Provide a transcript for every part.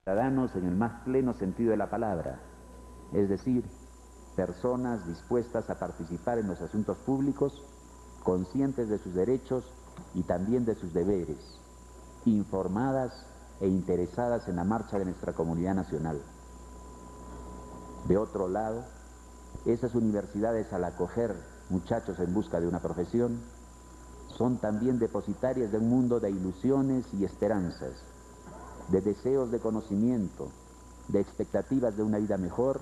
ciudadanos en el más pleno sentido de la palabra, es decir, personas dispuestas a participar en los asuntos públicos, conscientes de sus derechos y también de sus deberes, informadas e interesadas en la marcha de nuestra comunidad nacional. De otro lado, esas universidades, al acoger muchachos en busca de una profesión, son también depositarias de un mundo de ilusiones y esperanzas, de deseos de conocimiento, de expectativas de una vida mejor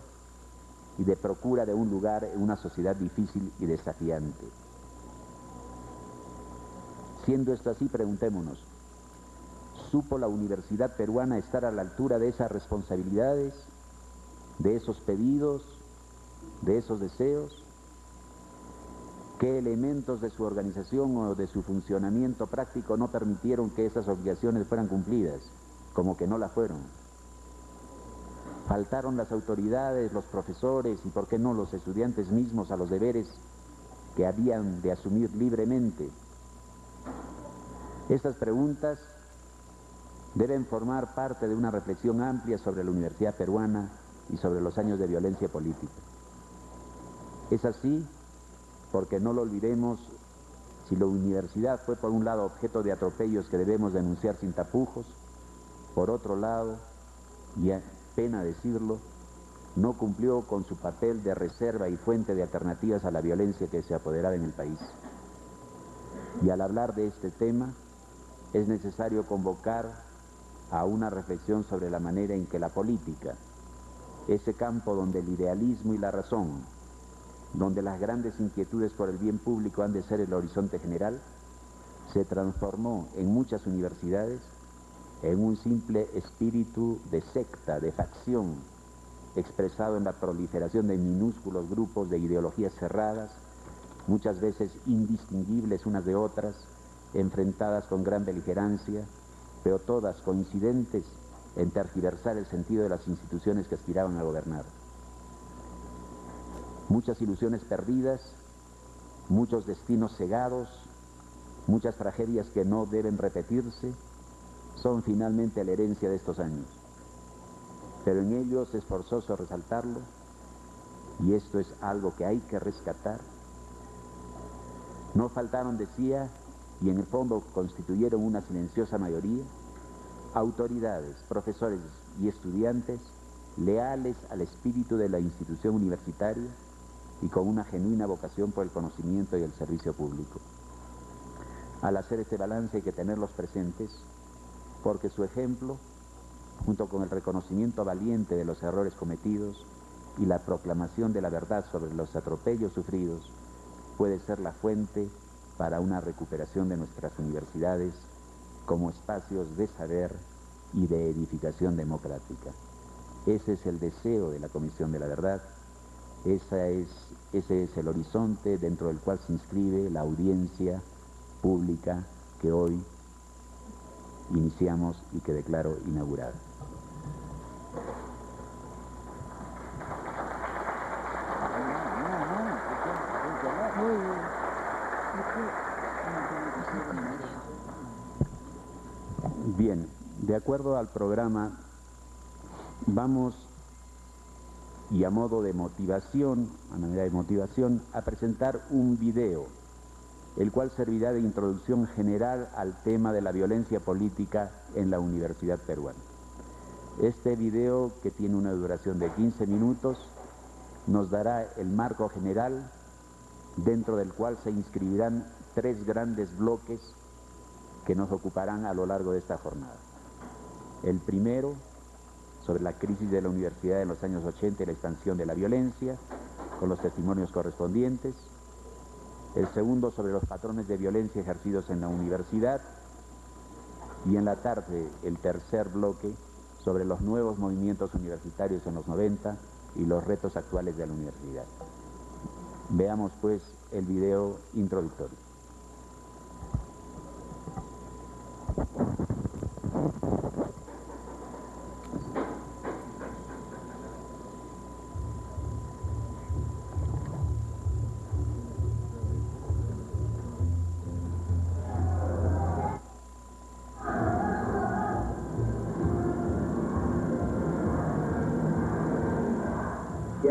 y de procura de un lugar en una sociedad difícil y desafiante. Siendo esto así, preguntémonos, ¿supo la universidad peruana estar a la altura de esas responsabilidades, de esos pedidos, de esos deseos? ¿Qué elementos de su organización o de su funcionamiento práctico no permitieron que esas obligaciones fueran cumplidas, como que no la fueron? ¿Faltaron las autoridades, los profesores y, por qué no, los estudiantes mismos a los deberes que habían de asumir libremente? Estas preguntas deben formar parte de una reflexión amplia sobre la universidad peruana y sobre los años de violencia política. Es así porque, no lo olvidemos, si la universidad fue por un lado objeto de atropellos que debemos denunciar sin tapujos, por otro lado, y a pena decirlo, no cumplió con su papel de reserva y fuente de alternativas a la violencia que se apoderaba en el país. Y al hablar de este tema, es necesario convocar a una reflexión sobre la manera en que la política, ese campo donde el idealismo y la razón, donde las grandes inquietudes por el bien público han de ser el horizonte general, se transformó en muchas universidades en un simple espíritu de secta, de facción, expresado en la proliferación de minúsculos grupos de ideologías cerradas, muchas veces indistinguibles unas de otras, enfrentadas con gran beligerancia, pero todas coincidentes en tergiversar el sentido de las instituciones que aspiraban a gobernar. Muchas ilusiones perdidas, muchos destinos cegados, muchas tragedias que no deben repetirse, son finalmente la herencia de estos años. Pero en ellos es forzoso resaltarlo, y esto es algo que hay que rescatar. No faltaron, decía, y en el fondo constituyeron una silenciosa mayoría, autoridades, profesores y estudiantes leales al espíritu de la institución universitaria y con una genuina vocación por el conocimiento y el servicio público. Al hacer este balance hay que tenerlos presentes, porque su ejemplo, junto con el reconocimiento valiente de los errores cometidos y la proclamación de la verdad sobre los atropellos sufridos, puede ser la fuente para una recuperación de nuestras universidades como espacios de saber y de edificación democrática. Ese es el deseo de la Comisión de la Verdad, ese es el horizonte dentro del cual se inscribe la audiencia pública que hoy iniciamos y que declaro inaugurada. Bien, de acuerdo al programa, vamos, y a modo de motivación, a manera de motivación, a presentar un video, el cual servirá de introducción general al tema de la violencia política en la universidad peruana. Este video, que tiene una duración de 15 minutos, nos dará el marco general dentro del cual se inscribirán 3 grandes bloques que nos ocuparán a lo largo de esta jornada. El primero, sobre la crisis de la universidad en los años 80 y la expansión de la violencia, con los testimonios correspondientes. El segundo, sobre los patrones de violencia ejercidos en la universidad. Y en la tarde, el tercer bloque, sobre los nuevos movimientos universitarios en los 90 y los retos actuales de la universidad. Veamos pues el video introductorio.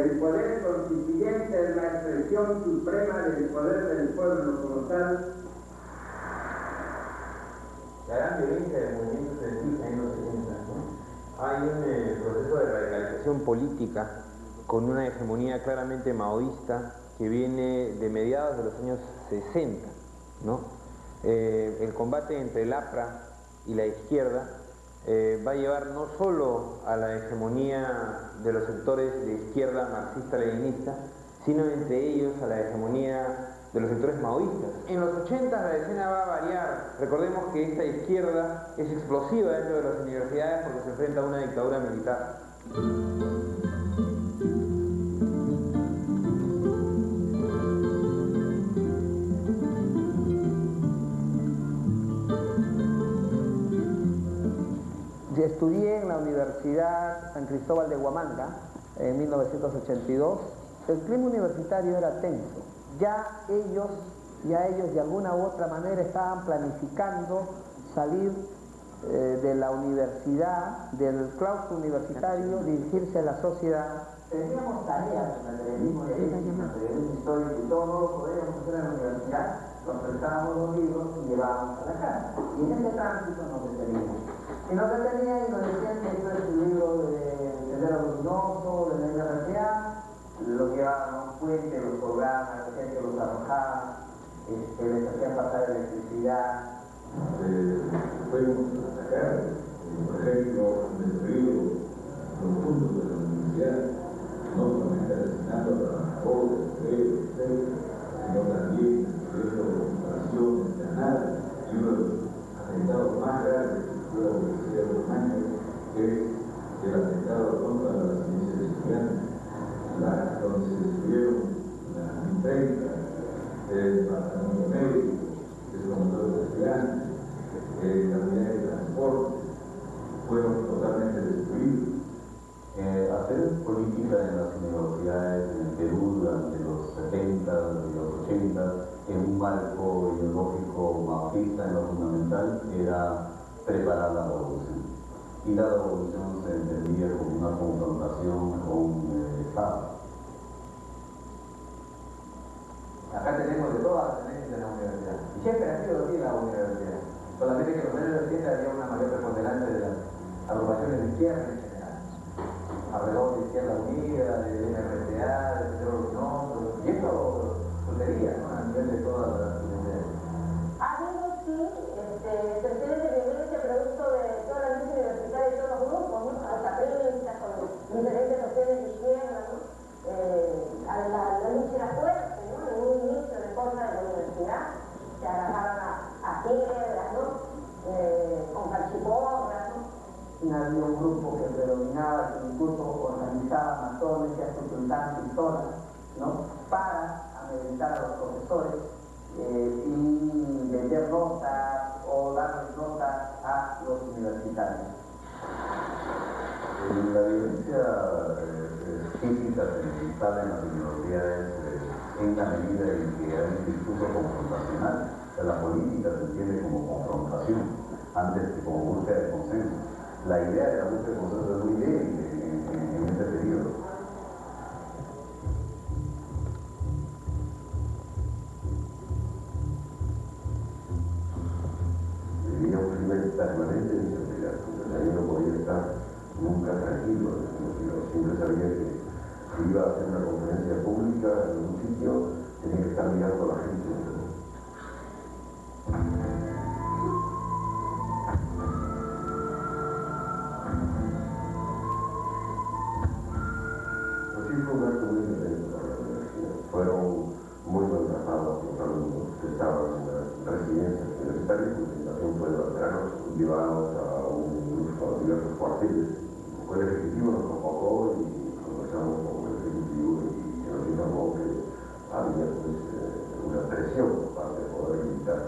el poder constituyente es la expresión suprema del poder del pueblo como tal. La gran violencia del movimiento estudiantil en los 70, ¿no? Hay un proceso de radicalización política con una hegemonía claramente maoísta que viene de mediados de los años 60, ¿no? El combate entre el APRA y la izquierda va a llevar no solo a la hegemonía de los sectores de izquierda marxista-leninista, sino entre ellos a la hegemonía de los sectores maoístas. En los 80 la escena va a variar. Recordemos que esta izquierda es explosiva dentro de las universidades porque se enfrenta a una dictadura militar. Estudié en la Universidad San Cristóbal de Huamanga en 1982. El clima universitario era tenso. Ya ellos de alguna u otra manera estaban planificando salir de la universidad, del claustro universitario, dirigirse a la sociedad. Teníamos tareas en el periodismo histórico y todo no lo podíamos hacer en la universidad, nos prestábamos los libros y llevábamos a la casa. Y en ese tránsito nos deteníamos. Y nos detenían y nos decían que esto es un libro de Sendero Luminoso, de la RCA, lo llevaban a un puente, los programas, que los arrojaban, les hacían pasar electricidad. Fuimos a sacar, por ejemplo, destruido los puntos de la universidad, no solamente asesinando a trabajadores, etc., sino también destruyendo operaciones, canales, y uno de los atentados más graves que fue la Universidad de los años, que es el atentado contra la residencia de estudiantes, donde se destruyeron las imprentas, el departamento médico, que es como todos los estudiantes, la unidad de transporte, fueron totalmente destruidos. Hacer política en las universidades en el Perú durante los 70 y los 80 en un marco ideológico maoísta en lo fundamental era preparar la revolución. Y la revolución se entendía como una confrontación con el Estado. Acá tenemos de todas las tendencias en la universidad. Y siempre ha sido así la universidad. Solamente que en los años 80 había una mayor preponderancia de las agrupaciones de izquierda en general. Alrededor de Izquierda Unida, de NRTA, de Sendero Luminoso, y esto sucedía, ¿no? A nivel de todas las universidades. Ha habido, sí, expresiones de violencia producto de toda la lucha universitaria y todos los grupos, ¿no? Alcapristas, con diferentes opciones de izquierda, ¿no? La lucha era fuerte, ¿no? En un inicio de cosas de la universidad, se agarraban a piedras, ¿no? Con cachiporras, ¿no? Había un grupo que predominaba, que incluso organizaba matones y asuntantes y zonas, ¿no? Para amedrentar a los profesores y vender notas o darles notas a los universitarios. La violencia física se instala en las universidades en la medida en que hay un discurso confrontacional. O sea, la política se entiende como confrontación antes que como búsqueda de consenso. La idea de la búsqueda de consenso es muy débil en este periodo. Vivía un nivel permanente de inseguridad. Yo no podía estar nunca tranquilo. Siempre sabía que si iba a hacer una conferencia pública en un sitio, tenía que estar mirando a la gente. Fueron muy maltratados los alumnos que estaban en las residencias universitarias. La invitación fue traerlos, llevarlos a diversos cuarteles. El ejecutivo nos convocó y conversamos con el ejecutivo y nos informó que había una presión por parte del poder militar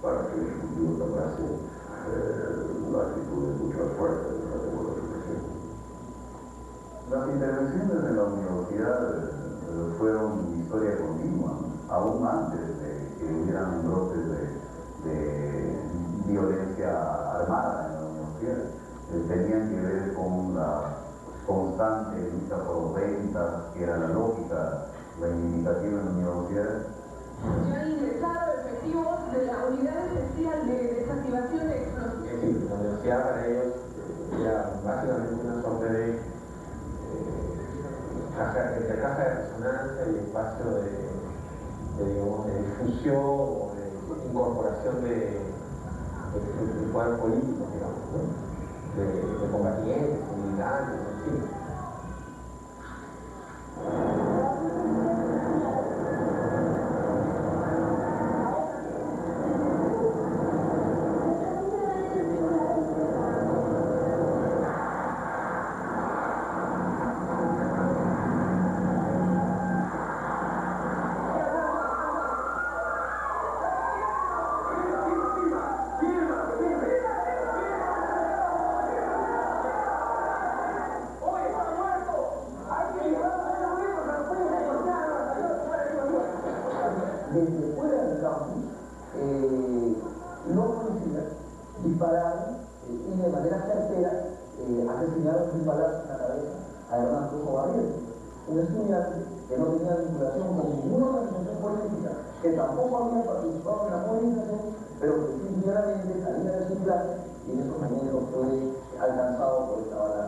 para que el ejecutivo tomase una actitud mucho más fuerte en la represión. Las intervenciones en la universidad fueron historia continua, aún antes de que hubieran brotes de violencia armada en la universidad. Tenían que ver con la constante lucha por ventas, que era la lógica reivindicativa en la universidad. Ya han ingresado efectivos de la Unidad Especial de Desactivación de Explosivos. Es decir, la universidad para ellos era básicamente una suerte de entre caja de resonancia y espacio digamos, de difusión o de incorporación de poder político, digamos, ¿no? de combatientes, militantes, en fin. Desde fuera del campus, los policías dispararon y de manera certera asesinaron sin balas en la cabeza a Hernán Tujo Gabriel, un estudiante que no tenía vinculación con ninguna organización política, que tampoco había participado en la movilización, pero que simplemente salía de su clase y en esos momentos fue alcanzado por esta bala.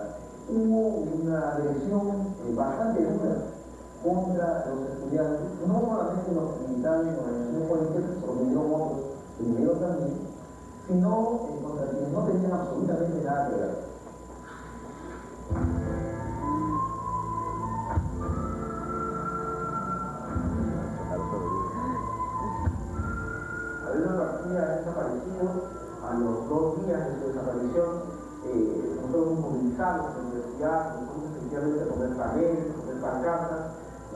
Hubo una agresión bastante dura contra los estudiantes, no solamente los militares o organizaciones políticas, porque hubieron otros primero también, sino contra quienes no tenían absolutamente nada que ver. Había una partida desaparecido, a los 2 días de su desaparición, nosotros nos movilizamos en la universidad, nosotros efectivamente a poner paneles, a poner pancartas,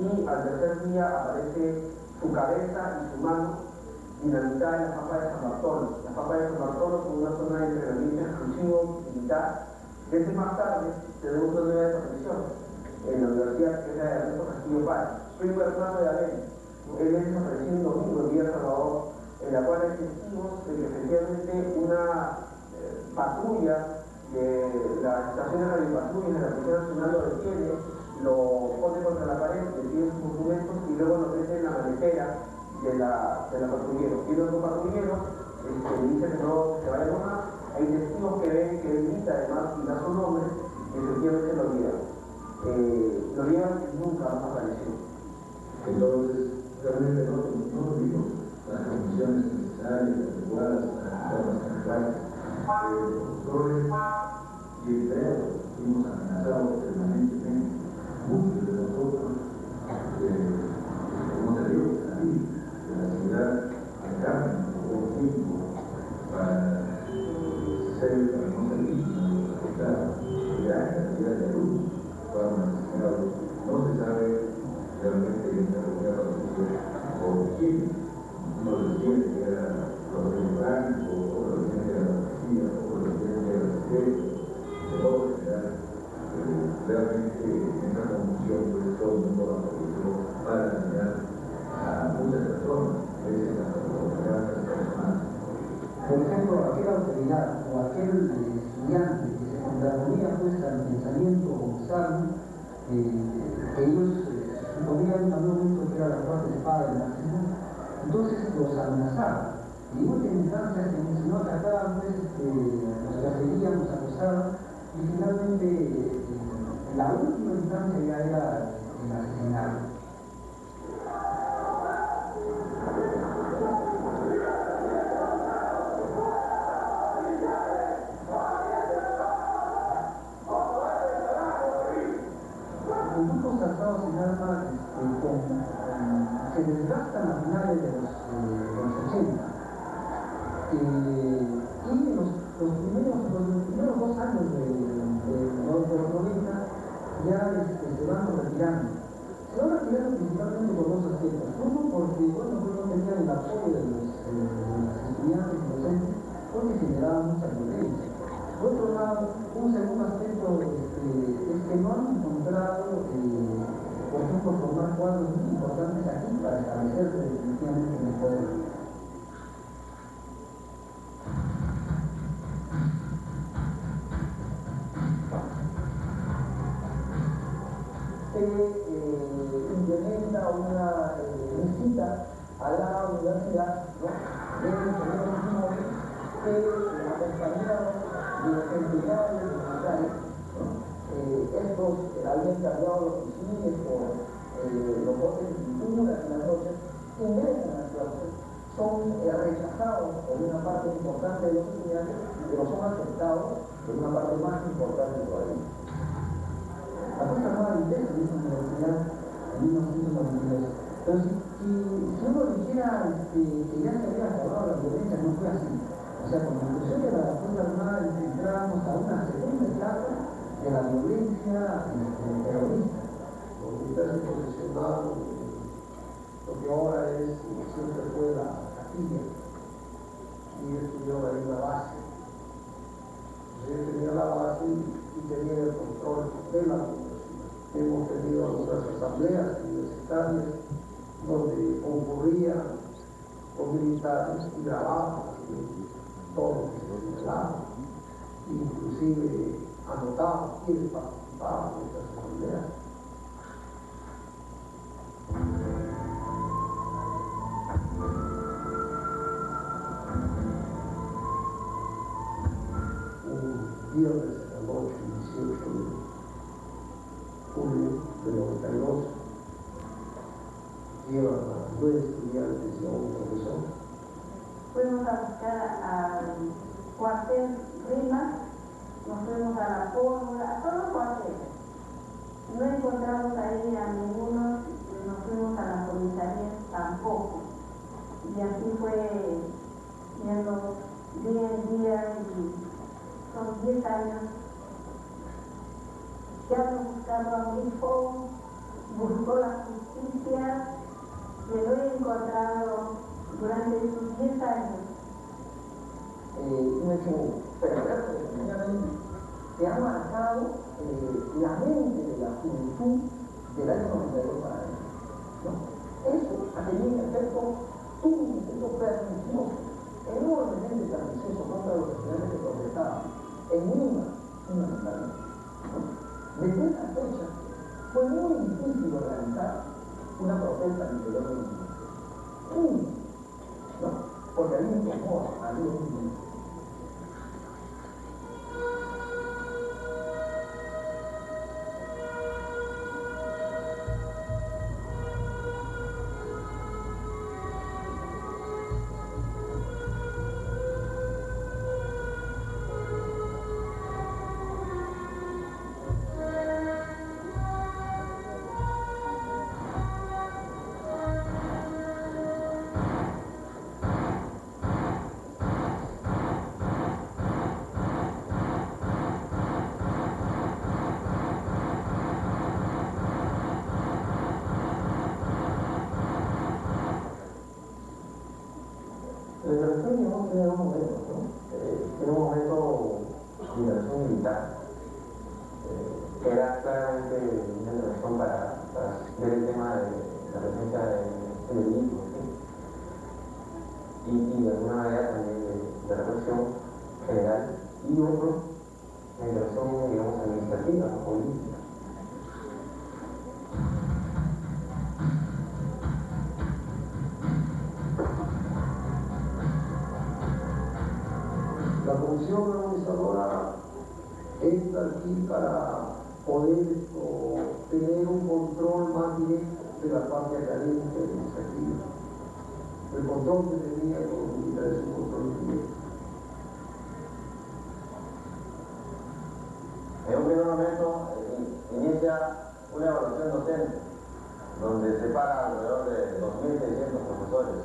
y al tercer día aparece su cabeza y su mano dinamitada en la Pampa de San Bartolo. La Pampa de San Bartolo es una zona de entrenamiento exclusivo militar. Meses más tarde tenemos una nueva desaparición en la universidad, que es la de Ernesto Castillo Páez, primo hermano de Abel. Él es desaparecido un domingo en Villa Salvador, en la cual hay testigos de que efectivamente una patrulla de las estaciones de radiopatrullas de la Policía Nacional lo detiene, lo pone contra la pared, le pide sus documentos y luego lo mete en la maletera de la patrullero. Y los patrulleros le dicen que no se vaya nomás. Hay testigos que ven que él grita además y da su nombre y efectivamente lo llevan. Lo llevan y nunca más apareció. Entonces, realmente no tuvimos las condiciones necesarias, adecuadas para las controles y empleados. Fuimos amenazados permanentemente. Muchos de nosotros hemos tenido que salir de la ciudad al campo por tiempo para no ser víctimas de los atentados. Gran cantidad de alumnos fueron asesinados. No se sabe realmente en la comunidad patricia por quién. Uno decía que era los de Franco, otro decía que era la policía, otro decía que era el secreto, de modo general. Realmente esa confusión pues todo el mundo la aprovechó para dañar a muchas personas, a veces a las personas. Por ejemplo, aquel autoridad o aquel estudiante que se contraponía pues al pensamiento Gonzalo, ellos suponían en algún momento que era la cuarta espada del nazismo, entonces los amenazaban. Y en última instancia se mencionó que atacaban, pues, los perseguían, los acosaban, y finalmente la última instancia ya era el asesinato. Los grupos alzados en armas se desgastan a finales de los 80. Y los primeros 2 años de los 90 ya se van retirando. Se van retirando principalmente por 2 aspectos. Uno, porque no tenían el apoyo de los estudiantes y docentes, porque generaba mucha violencia. Por otro lado, un segundo aspecto es que no han encontrado, por ejemplo, formar cuadros muy importantes aquí para establecerse definitivamente en el poder. se implementa una visita a la universidad, ¿no?, de ingenieros civiles que acompañaron de empleados militares, ¿no? Estos habían cambiado los fusiles por los botes de pintura en las noches, ingresan a clases, son rechazados por una parte importante de los estudiantes, pero son aceptados por una parte más importante todavía. La Fuerza Armada ingresa en esa universidad en 1992. Pero si uno dijera que ya se había acabado la violencia, no fue así. O sea, con la inclusión de la Fuerza Armada entramos a una segunda etapa de la violencia terrorista. Los militares se posicionaron lo que ahora es, siempre fue la capilla, y estuvieron ahí en la base. Entonces tenía la base y tenía el control de la universidad. Hemos tenido algunas asambleas universitarias donde concurrían los militares y grababan todo lo que se señalaba, inclusive anotaban quiénes participaban en estas asambleas. Un viernes en la noche, 18 de julio de 92, llevan a 9 estudiantes y a un profesor. Fuimos a buscar al cuartel Rima, nos fuimos a la Fórmula, a todos los cuarteles. No encontramos ahí a ninguno, nos fuimos a la comisaría tampoco. Y así fue yendo día en día, y son 10 años. Ya ando buscando a mi hijo, buscó la justicia, que lo he encontrado durante esos 10 años. Un hecho perverso, definitivamente, que ha marcado la mente de la juventud del año 92 para adelante, ¿no? Eso ha tenido un efecto, tuvo un efecto pernicioso, enormemente pernicioso contra los estudiantes que protestaban, en Lima, fundamentalmente, ¿no? Desde esa fecha fue muy difícil organizar una protesta al interior de la universidad, ¿no? Porque había un temor, había un miedo. La liberación, digamos, tiene dos momentos, ¿no? Tiene un momento de liberación militar, que era claramente una intervención para ver el tema de la presencia del delito, ¿sí? Y de alguna manera también de represión general, y otro, la intervención, digamos, administrativa, ¿no?, política. La comisión organizadora está aquí para poder tener un control más directo de la parte académica y administrativa. El control que tenía con los militares es un control directo. En un primer momento inicia una evaluación docente, donde separa alrededor de 2.600 profesores.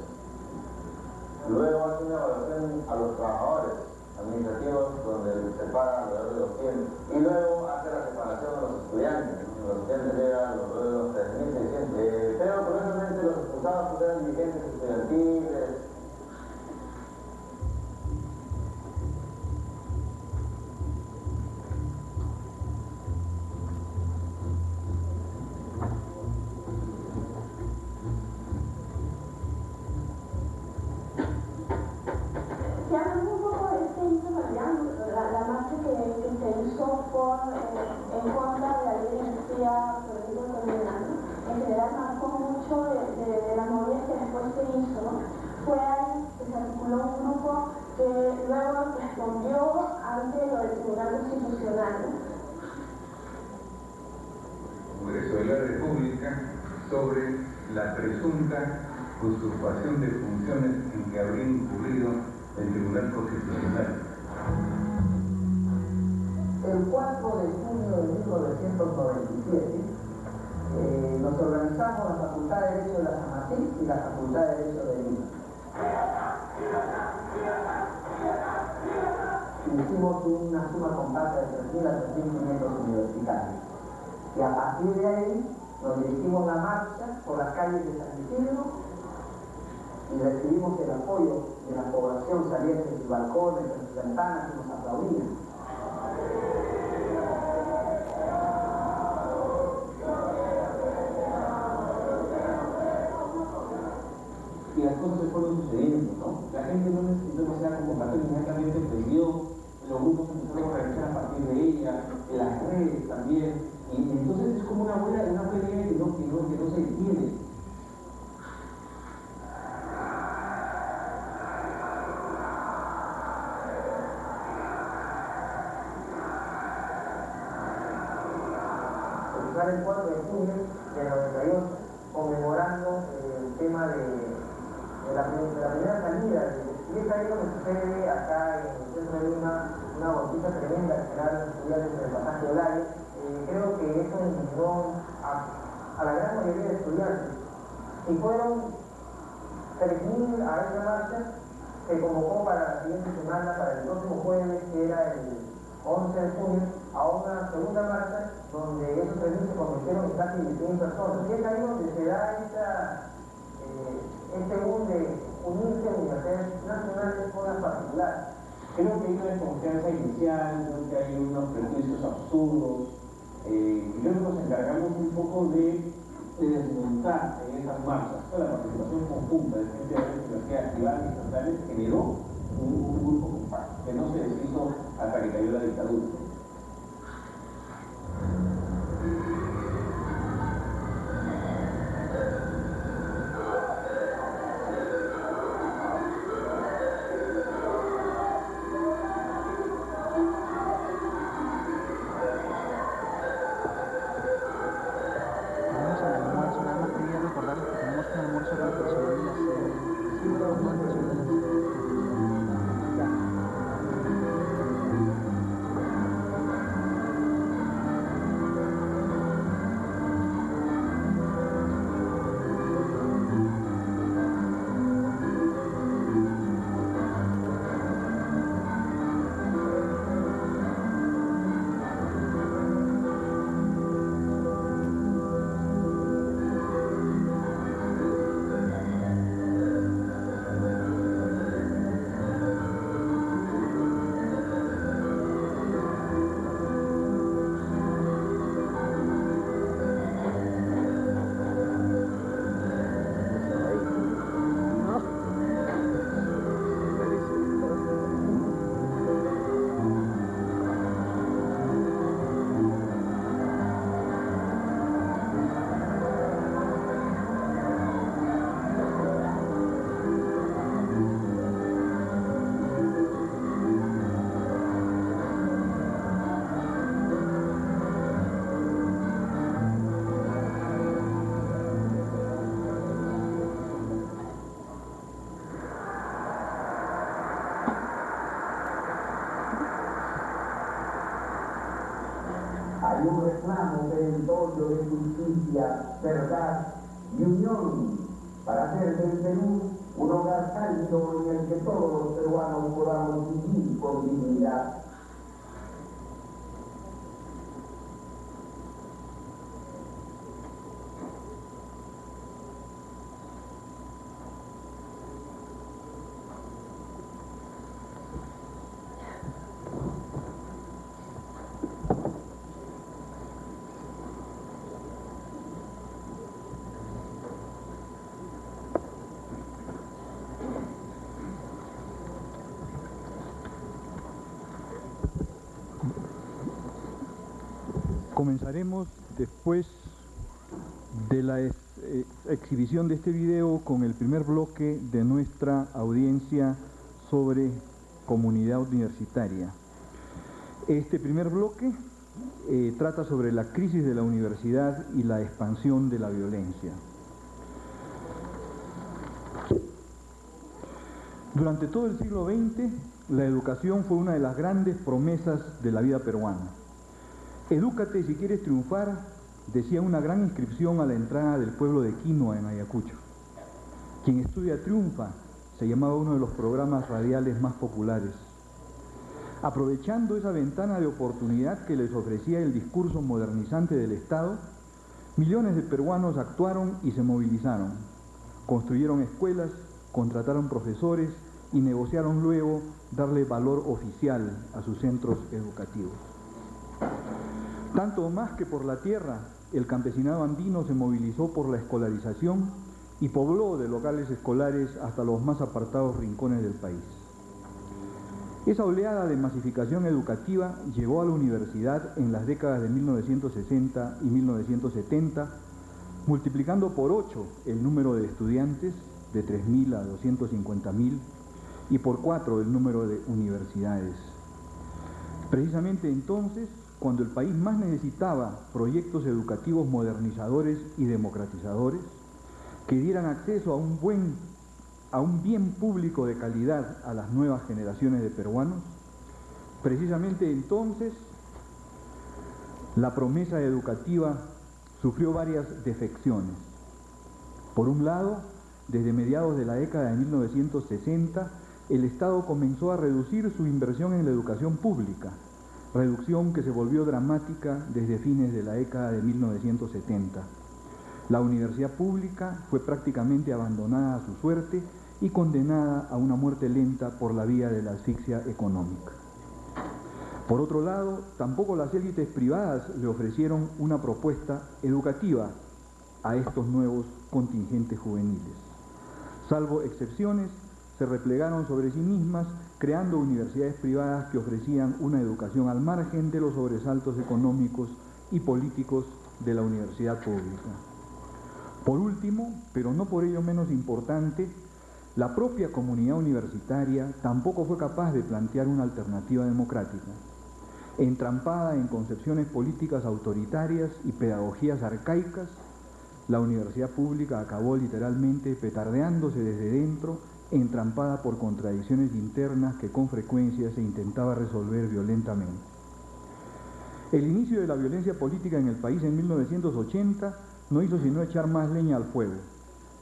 Luego hace una evaluación a los trabajadores administrativos, donde separa alrededor de 200. Y luego hace la separación a los estudiantes. Los estudiantes llegan alrededor de los 3.600. Pero curiosamente los expulsados eran dirigentes estudiantiles. La marcha que se hizo en contra de la ley de amnistía, por ejemplo, sobre la presunta usurpación de funciones en que habría incurrido el Tribunal Constitucional. El 4 de junio de 1997 nos organizamos la Facultad de Derecho de la San Martín y la Facultad de Derecho de Lima. Hicimos una suma compacta de 3.000 a 3.500 universitarios. Y a partir de ahí nos dirigimos la marcha por las calles de San Isidro y recibimos el apoyo de la población saliente de sus balcones, de sus ventanas y nos aplaudían. Y las cosas se fueron sucediendo, ¿no? La gente no necesitó demasiada convocatoria, inmediatamente prendió, los grupos empezaron a realizar a partir de ella, en las redes también, y entonces es como una bola que no se detiene. El 4 de junio del 98, conmemorando el tema de la primera salida, y es ahí donde sucede acá en el centro de Lima una bolsita tremenda que será los estudiantes del pasaje horario. Creo que eso indignó a la gran mayoría de estudiantes, y fueron 3.000 a esa marcha que convocó para la siguiente semana, para el próximo jueves, que era el 11 de junio, a una segunda marcha donde esos 3.000 se convirtieron en casi 10.000 personas. Y es ahí donde se da este boom de unirse a universidades nacionales con las particulares. Creo que hay una desconfianza inicial, creo que hay unos prejuicios absurdos, y creo que nos encargamos un poco de desmontar en esas marchas. Toda la participación conjunta de gente de las universidades privadas y estatales generó un grupo compacto que no se deshizo hasta que cayó la dictadura. Hay un reclamo perentorio de justicia, verdad y unión para hacer del Perú un hogar cálido en el que todos los peruanos podamos vivir con dignidad. Comenzaremos después de la exhibición de este video con el primer bloque de nuestra audiencia sobre comunidad universitaria. Este primer bloque trata sobre la crisis de la universidad y la expansión de la violencia. Durante todo el siglo XX, la educación fue una de las grandes promesas de la vida peruana. Edúcate si quieres triunfar, decía una gran inscripción a la entrada del pueblo de Quinoa en Ayacucho. Quien estudia triunfa, se llamaba uno de los programas radiales más populares. Aprovechando esa ventana de oportunidad que les ofrecía el discurso modernizante del Estado, millones de peruanos actuaron y se movilizaron. Construyeron escuelas, contrataron profesores y negociaron luego darle valor oficial a sus centros educativos. Tanto más que por la tierra, el campesinado andino se movilizó por la escolarización y pobló de locales escolares hasta los más apartados rincones del país. Esa oleada de masificación educativa llegó a la universidad en las décadas de 1960 y 1970, multiplicando por 8 el número de estudiantes, de 3.000 a 250.000, y por 4 el número de universidades. Precisamente entonces, cuando el país más necesitaba proyectos educativos modernizadores y democratizadores, que dieran acceso a un bien público de calidad a las nuevas generaciones de peruanos, precisamente entonces la promesa educativa sufrió varias defecciones. Por un lado, desde mediados de la década de 1960, el Estado comenzó a reducir su inversión en la educación pública, reducción que se volvió dramática desde fines de la década de 1970. La universidad pública fue prácticamente abandonada a su suerte y condenada a una muerte lenta por la vía de la asfixia económica. Por otro lado, tampoco las élites privadas le ofrecieron una propuesta educativa a estos nuevos contingentes juveniles. Salvo excepciones, se replegaron sobre sí mismas, creando universidades privadas que ofrecían una educación al margen de los sobresaltos económicos y políticos de la universidad pública. Por último, pero no por ello menos importante, la propia comunidad universitaria tampoco fue capaz de plantear una alternativa democrática. Entrampada en concepciones políticas autoritarias y pedagogías arcaicas, la universidad pública acabó literalmente petardeándose desde dentro, entrampada por contradicciones internas que con frecuencia se intentaba resolver violentamente. El inicio de la violencia política en el país en 1980 no hizo sino echar más leña al fuego.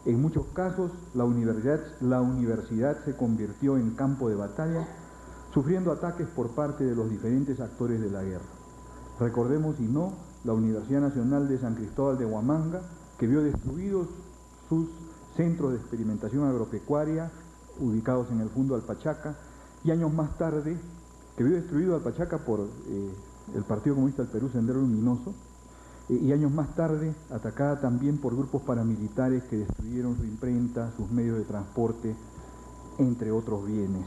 En muchos casos, la universidad se convirtió en campo de batalla, sufriendo ataques por parte de los diferentes actores de la guerra. Recordemos, si no, la Universidad Nacional de San Cristóbal de Huamanga, que vio destruidos sus centros de experimentación agropecuaria ubicados en el Fundo Alpachaca, y años más tarde, que vio destruido Alpachaca por el Partido Comunista del Perú, Sendero Luminoso, y años más tarde atacada también por grupos paramilitares que destruyeron su imprenta, sus medios de transporte, entre otros bienes.